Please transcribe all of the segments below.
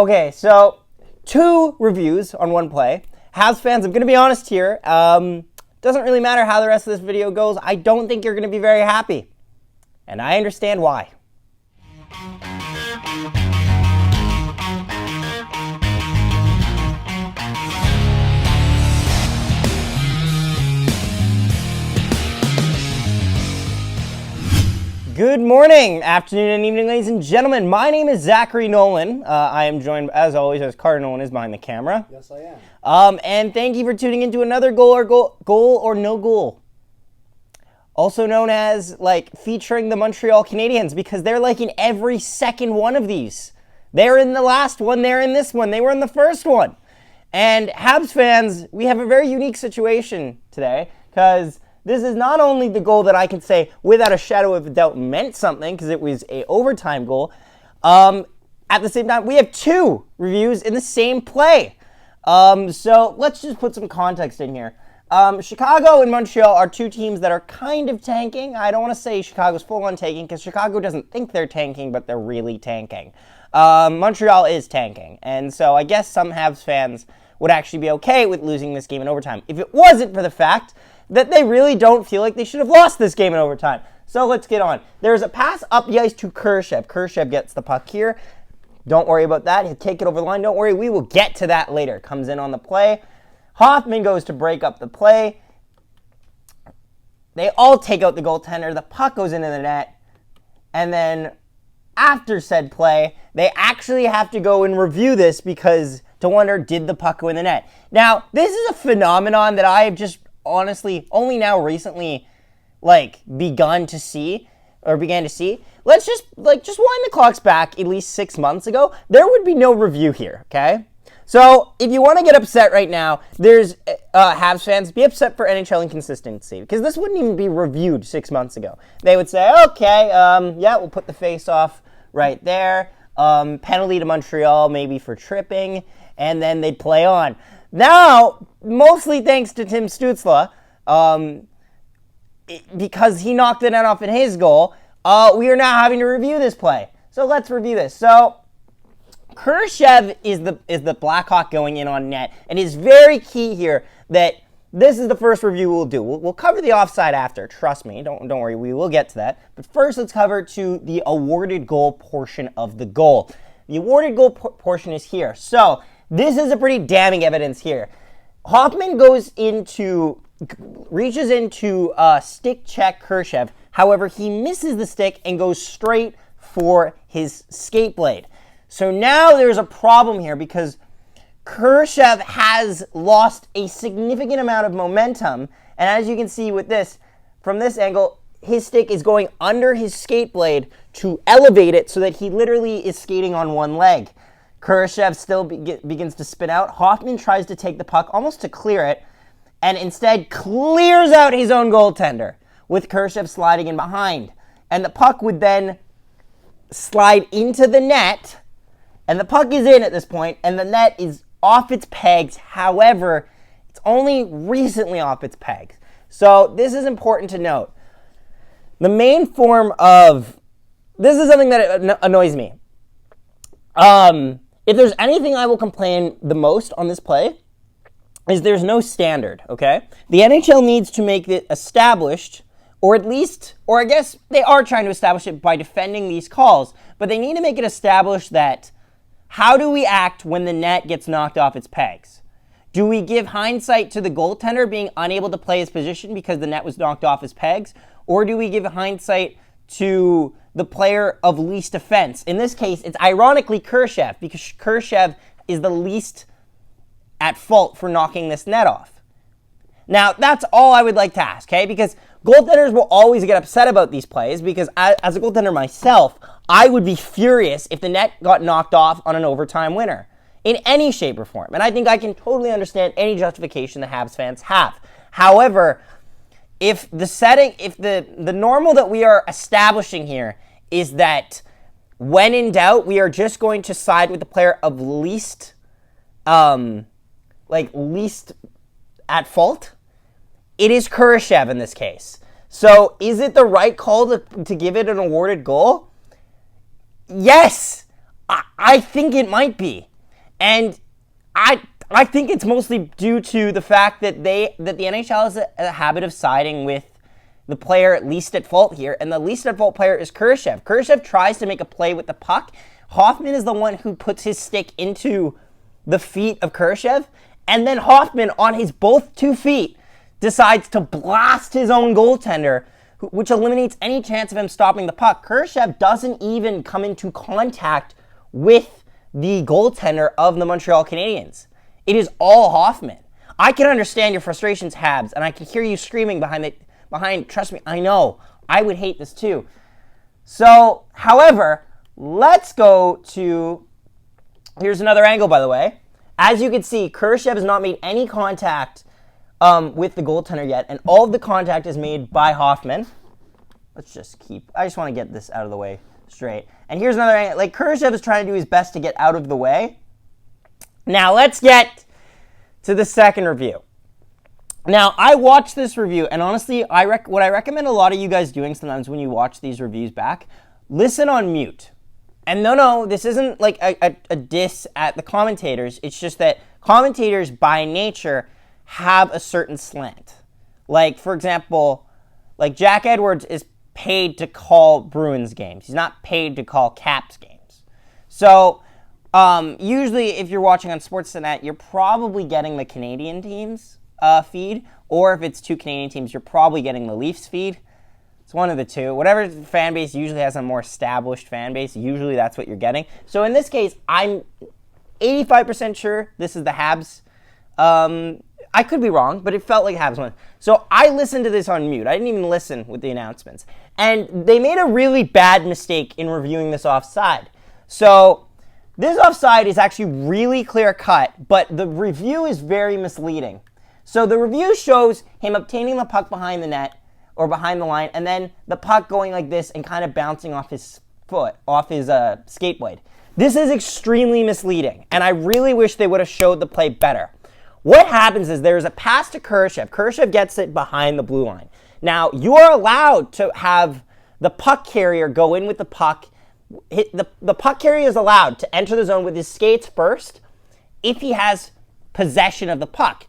Okay, so 2 reviews on one play. Habs fans, I'm going to be honest here. Doesn't really matter how the rest of this video goes. I don't think you're going to be very happy. And I understand why. Good morning, afternoon, and evening, ladies and gentlemen. My name is Zachary Nolan. I am joined, as always, as Carter Nolan is behind the camera. Yes, I am. And thank you for tuning into another goal or no goal. Also known as, featuring the Montreal Canadiens, because they're, in every second one of these. They're in the last one, they're in this one, they were in the first one. And Habs fans, we have a very unique situation today, because this is not only the goal that I can say without a shadow of a doubt meant something because it was an overtime goal. At the same time, we have 2 reviews in the same play. So let's just put some context in here. Chicago and Montreal are 2 teams that are kind of tanking. I don't want to say Chicago's full-on tanking because Chicago doesn't think they're tanking, but they're really tanking. Montreal is tanking. And so I guess some Habs fans would actually be okay with losing this game in overtime if it wasn't for the fact that they really don't feel like they should have lost this game in overtime. So let's get on. There's a pass up the ice to Kurashev. Kurashev gets the puck here. Don't worry about that. He'll take it over the line. Don't worry, we will get to that later. Comes in on the play. Hoffman goes to break up the play. They all take out the goaltender. The puck goes into the net. And then after said play, they actually have to go and review this because to wonder, did the puck go in the net? Now, this is a phenomenon that I have just honestly only now recently began to see. Let's just wind the clocks back at least 6 months ago. There would be no review here, okay? So if you want to get upset right now, there's Habs fans, be upset for NHL inconsistency because this wouldn't even be reviewed 6 months ago. They would say, okay, yeah, we'll put the face off right there. Penalty to Montreal maybe for tripping, and then they'd play on. Now, mostly thanks to Tim Stützle, because he knocked the net off in his goal, we are now having to review this play. So let's review this. So Kurashev is the Blackhawk going in on net, and it's very key here that this is the first review we'll do. We'll cover the offside after. Trust me. Don't worry. We will get to that. But first, let's cover to the awarded goal portion of the goal. The awarded goal portion is here. So this is a pretty damning evidence here. Hoffman reaches into stick check Kurashev. However, he misses the stick and goes straight for his skate blade. So now there's a problem here because Kurashev has lost a significant amount of momentum. And as you can see with this, from this angle, his stick is going under his skate blade to elevate it so that he literally is skating on one leg. Kurashev still begins to spin out. Hoffman tries to take the puck almost to clear it and instead clears out his own goaltender with Kurashev sliding in behind. And the puck would then slide into the net, and the puck is in at this point, and the net is off its pegs. However, it's only recently off its pegs. So this is important to note. The main form of... This is something that annoys me. If there's anything I will complain the most on this play, is there's no standard, okay? The NHL needs to make it established, or I guess they are trying to establish it by defending these calls, but they need to make it established that how do we act when the net gets knocked off its pegs? Do we give hindsight to the goaltender being unable to play his position because the net was knocked off his pegs? Or do we give hindsight to the player of least offense? In this case, it's ironically Kurashev, because Kurashev is the least at fault for knocking this net off. Now, that's all I would like to ask, okay? Because goaltenders will always get upset about these plays, because as a goaltender myself, I would be furious if the net got knocked off on an overtime winner in any shape or form. And I think I can totally understand any justification the Habs fans have. However, if the normal that we are establishing here is that when in doubt, we are just going to side with the player of least at fault, it is Kurashev in this case. So is it the right call to give it an awarded goal? Yes, I think it might be. And I think it's mostly due to the fact that the NHL has a habit of siding with the player least at fault here, and the least at fault player is Kurashev. Kurashev tries to make a play with the puck. Hoffman is the one who puts his stick into the feet of Kurashev, and then Hoffman, on his both 2 feet, decides to blast his own goaltender, which eliminates any chance of him stopping the puck. Kurashev doesn't even come into contact with the goaltender of the Montreal Canadiens. It is all Hoffman. I can understand your frustrations, Habs, and I can hear you screaming behind, trust me, I know. I would hate this too. So, however, let's go to, here's another angle, by the way. As you can see, Kurashev has not made any contact with the goaltender yet, and all of the contact is made by Hoffman. I just want to get this out of the way straight. And here's another angle. Like, Kurashev is trying to do his best to get out of the way. Now, let's get to the second review. Now, I watched this review, and honestly, what I recommend a lot of you guys doing sometimes when you watch these reviews back, listen on mute. And no, this isn't like a diss at the commentators. It's just that commentators, by nature, have a certain slant. Like, for example, like Jack Edwards is paid to call Bruins games. He's not paid to call Caps games. So, usually if you're watching on Sportsnet, you're probably getting the Canadian teams feed, or if it's 2 Canadian teams, you're probably getting the Leafs feed. It's one of the two. Whatever fan base usually has a more established fan base, usually that's what you're getting. So in this case, I'm 85% sure this is the Habs. I could be wrong, but it felt like Habs won. So I listened to this on mute. I didn't even listen with the announcements. And they made a really bad mistake in reviewing this offside. So this offside is actually really clear cut, but the review is very misleading. So the review shows him obtaining the puck behind the net, or behind the line, and then the puck going like this and kind of bouncing off his foot, off his skate blade. This is extremely misleading, and I really wish they would have showed the play better. What happens is there's a pass to Kurashev. Kurashev gets it behind the blue line. Now, you are allowed to have the puck carrier go in with the puck. The puck carrier is allowed to enter the zone with his skates first if he has possession of the puck.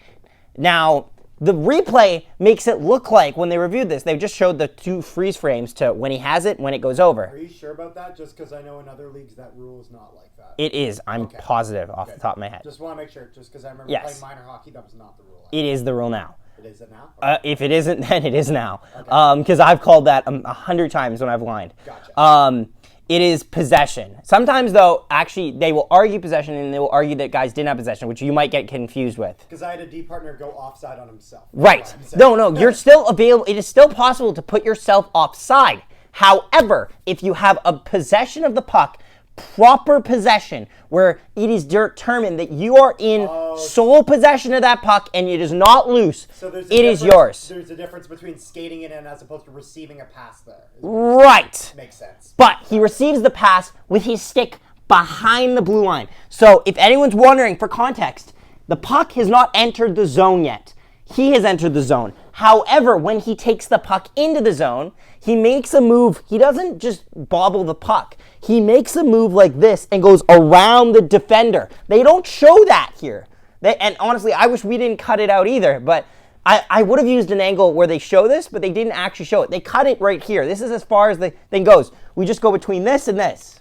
Now, the replay makes it look like, when they reviewed this, they just showed the 2 freeze frames to when he has it, when it goes over. Are you sure about that? Just because I know in other leagues that rule is not like that. It is. I'm positive off the top of my head. Just want to make sure, just because I remember playing minor hockey, that was not the rule. It is the rule now. It is it now? Okay. If it isn't, then it is now. Because I've called that 100 times when I've lined. Gotcha. It is possession. Sometimes, though, actually, they will argue possession, and they will argue that guys didn't have possession, which you might get confused with. Because I had a D partner go offside on himself. Right. No, you're still available. It is still possible to put yourself offside. However, if you have a possession of the puck, proper possession, where it is determined that you are in sole possession of that puck and it is not loose, so it is yours. There's a difference between skating it in as opposed to receiving a pass there. Right. Makes sense. But he receives the pass with his stick behind the blue line. So if anyone's wondering, for context, the puck has not entered the zone yet. He has entered the zone. However, when he takes the puck into the zone, he makes a move. He doesn't just bobble the puck. He makes a move like this and goes around the defender. They don't show that here. And honestly, I wish we didn't cut it out either. But I would have used an angle where they show this, but they didn't actually show it. They cut it right here. This is as far as the thing goes. We just go between this and this.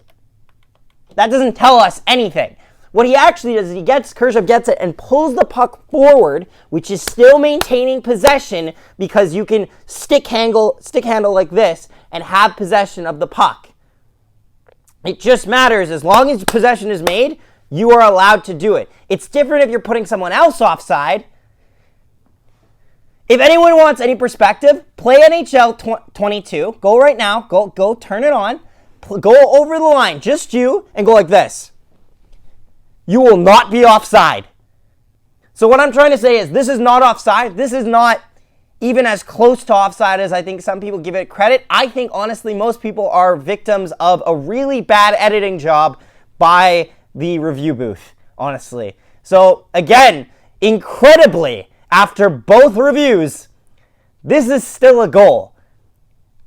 That doesn't tell us anything. What he actually does is Kurashev gets it and pulls the puck forward, which is still maintaining possession because you can stick handle like this and have possession of the puck. It just matters as long as possession is made, you are allowed to do it. It's different if you're putting someone else offside. If anyone wants any perspective, play NHL 22. Go right now. Go turn it on. Go over the line, just you, and go like this. You will not be offside. So what I'm trying to say is this is not offside. This is not even as close to offside as I think some people give it credit. I think, honestly, most people are victims of a really bad editing job by the review booth, honestly. So, again, incredibly, after both reviews, this is still a goal.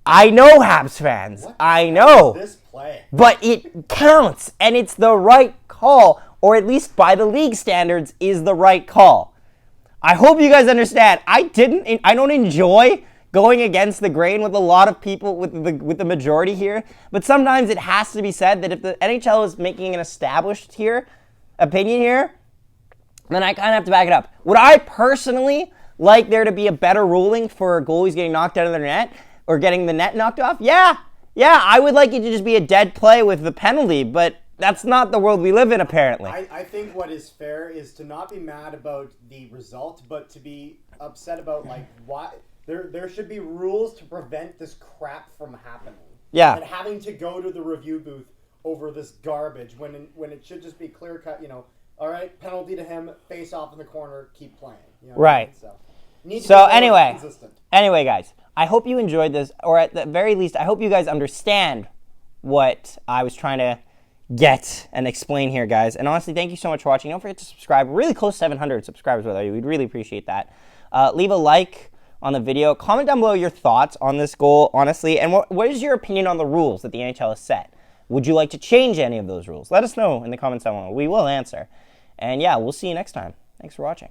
I know, Habs fans. I know. This play. But it counts, and it's the right call. or at least by the league standards, is the right call. I hope you guys understand. I don't enjoy going against the grain with a lot of people, with the majority here, but sometimes it has to be said that if the NHL is making an established opinion here, then I kind of have to back it up. Would I personally like there to be a better ruling for goalies getting knocked out of their net or getting the net knocked off? Yeah, I would like it to just be a dead play with the penalty, but that's not the world we live in, apparently. I think what is fair is to not be mad about the result, but to be upset about, like, why there should be rules to prevent this crap from happening. Yeah. And having to go to the review booth over this garbage when it should just be clear cut, all right, penalty to him, face off in the corner, keep playing. Right. So anyway, guys, I hope you enjoyed this, or at the very least, I hope you guys understand what I was trying to get and explain here, guys. And honestly, thank you so much for watching. Don't forget to subscribe. We're really close to 700 subscribers with you. We'd really appreciate that. Leave a like on the video. Comment down below your thoughts on this goal, honestly. And what is your opinion on the rules that the NHL has set? Would you like to change any of those rules? Let us know in the comments down below. We will answer. And yeah, we'll see you next time. Thanks for watching.